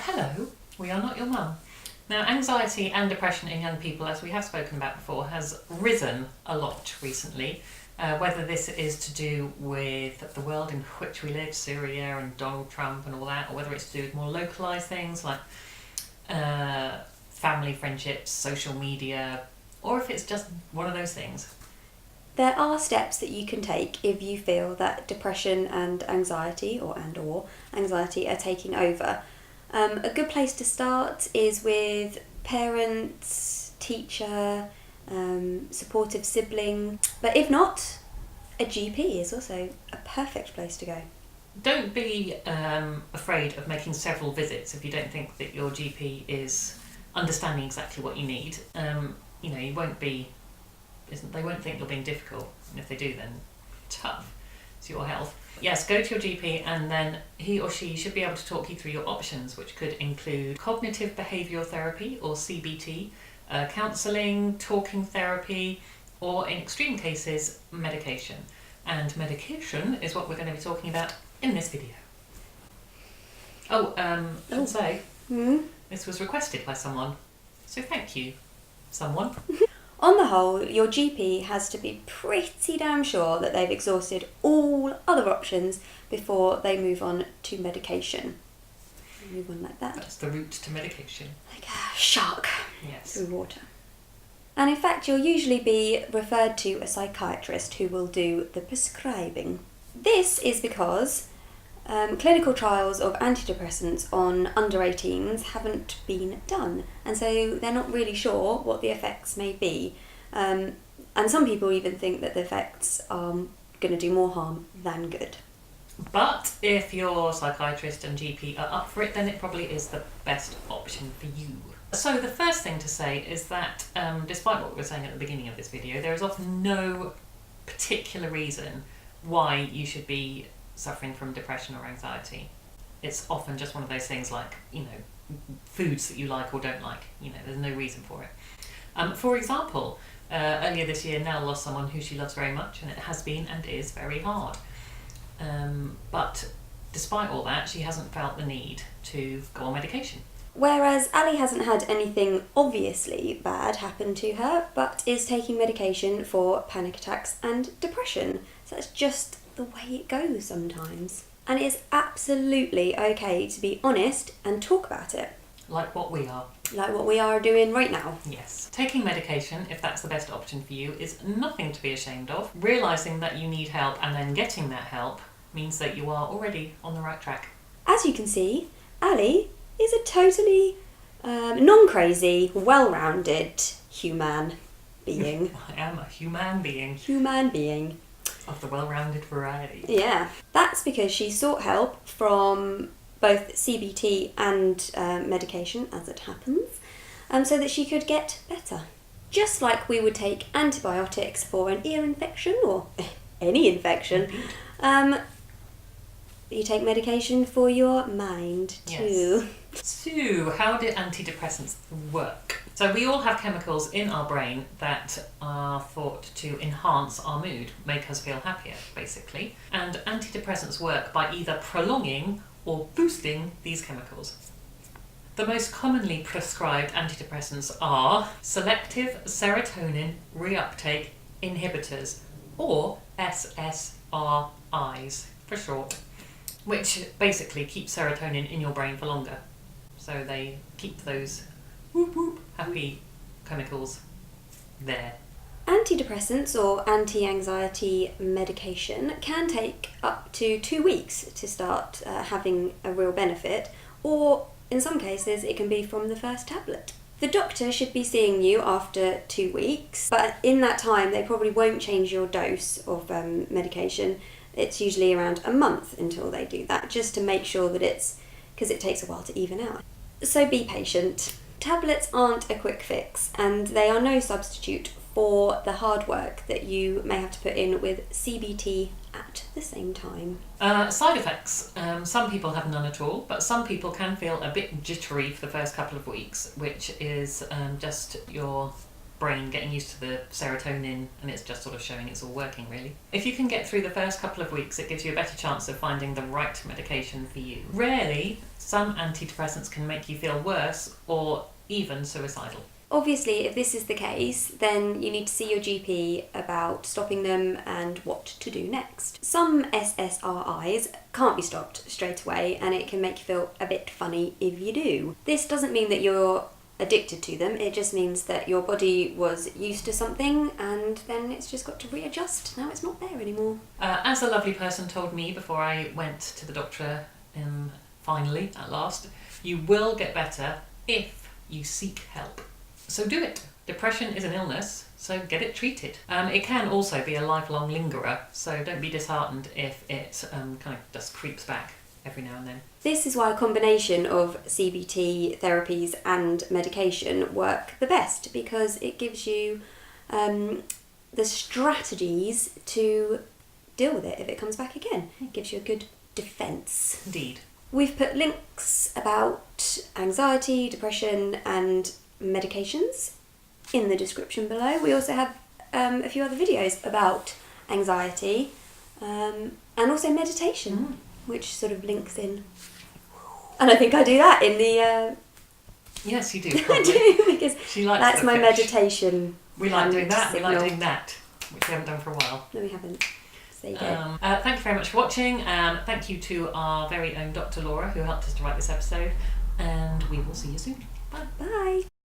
Hello, we are not your mum. Now, anxiety and depression in young people, as we have spoken about before, has risen a lot recently. Whether this is to do with the world in which we live, Syria and Donald Trump and all that, or whether it's to do with more localised things like family, friendships, social media, or if it's just one of those things. There are steps that you can take if you feel that depression and anxiety or anxiety are taking over. A good place to start is with parents, teacher, supportive sibling, but if not, a GP is also a perfect place to go. Don't be afraid of making several visits if you don't think that your GP is understanding exactly what you need. You won't be. They won't think you're being difficult, and if they do, then tough. It's your health. Yes, go to your GP, and then he or she should be able to talk you through your options, which could include cognitive behavioural therapy, or CBT, counselling, talking therapy, or in extreme cases, medication. And medication is what we're going to be talking about in this video. I should say, this was requested by someone, so thank you, someone. On the whole, your GP has to be pretty damn sure that they've exhausted all other options before they move on to medication. Move on like that. That's the route to medication. Like a shark Yes. through water. And in fact, you'll usually be referred to a psychiatrist who will do the prescribing. This is because clinical trials of antidepressants on under 18s haven't been done, and so they're not really sure what the effects may be. And some people even think that the effects are going to do more harm than good. But if your psychiatrist and GP are up for it, then it probably is the best option for you. So the first thing to say is that despite what we were saying at the beginning of this video, there is often no particular reason why you should be suffering from depression or anxiety. It's often just one of those things like, foods that you like or don't like. There's no reason for it. For example, earlier this year, Nell lost someone who she loves very much, and it has been and is very hard. But despite all that, she hasn't felt the need to go on medication. Whereas Ali hasn't had anything obviously bad happen to her, but is taking medication for panic attacks and depression. So that's just the way it goes sometimes. And it is absolutely okay to be honest and talk about it. Like what we are. Like what we are doing right now. Yes. Taking medication, if that's the best option for you, is nothing to be ashamed of. Realising that you need help and then getting that help means that you are already on the right track. As you can see, Ali is a totally non-crazy, well-rounded human being. I am a human being. Human being. Of the well-rounded variety. Yeah. That's because she sought help from both CBT and medication, as it happens, so that she could get better. Just like we would take antibiotics for an ear infection or any infection, you take medication for your mind too. Yes. So, how do antidepressants work? So we all have chemicals in our brain that are thought to enhance our mood, make us feel happier, basically. And antidepressants work by either prolonging or boosting these chemicals. The most commonly prescribed antidepressants are selective serotonin reuptake inhibitors, or SSRIs for short, which basically keep serotonin in your brain for longer. So they keep those whoop whoop happy chemicals there. Antidepressants or anti-anxiety medication can take up to 2 weeks to start having a real benefit, or in some cases it can be from the first tablet. The doctor should be seeing you after 2 weeks, but in that time they probably won't change your dose of medication. It's usually around a month until they do that, just to make sure that because it takes a while to even out. So be patient. Tablets aren't a quick fix, and they are no substitute for the hard work that you may have to put in with CBT at the same time. Side effects. Some people have none at all, but some people can feel a bit jittery for the first couple of weeks, which is just your brain getting used to the serotonin, and it's just sort of showing it's all working really. If you can get through the first couple of weeks, it gives you a better chance of finding the right medication for you. Rarely, some antidepressants can make you feel worse or even suicidal. Obviously, if this is the case, then you need to see your GP about stopping them and what to do next. Some SSRIs can't be stopped straight away, and it can make you feel a bit funny if you do. This doesn't mean that you're addicted to them, it just means that your body was used to something and then it's just got to readjust. Now it's not there anymore. As a lovely person told me before I went to the doctor, finally, at last, you will get better if you seek help. So do it. Depression is an illness, so get it treated. It can also be a lifelong lingerer, so don't be disheartened if it kind of just creeps back every now and then. This is why a combination of CBT therapies and medication work the best, because it gives you the strategies to deal with it if it comes back again. It gives you a good defence. Indeed. We've put links about anxiety, depression and medications in the description below. We also have a few other videos about anxiety and also meditation, which sort of links in. And I think I do that in the... Yes, you do, I probably. do, because She likes that's the my fish. meditation. We like doing that, signal. we like doing that, which we haven't done for a while. No, we haven't. So there you go. Thank you very much for watching. Thank you to our very own Dr. Laura, who helped us to write this episode, and we will see you soon. Bye. Bye.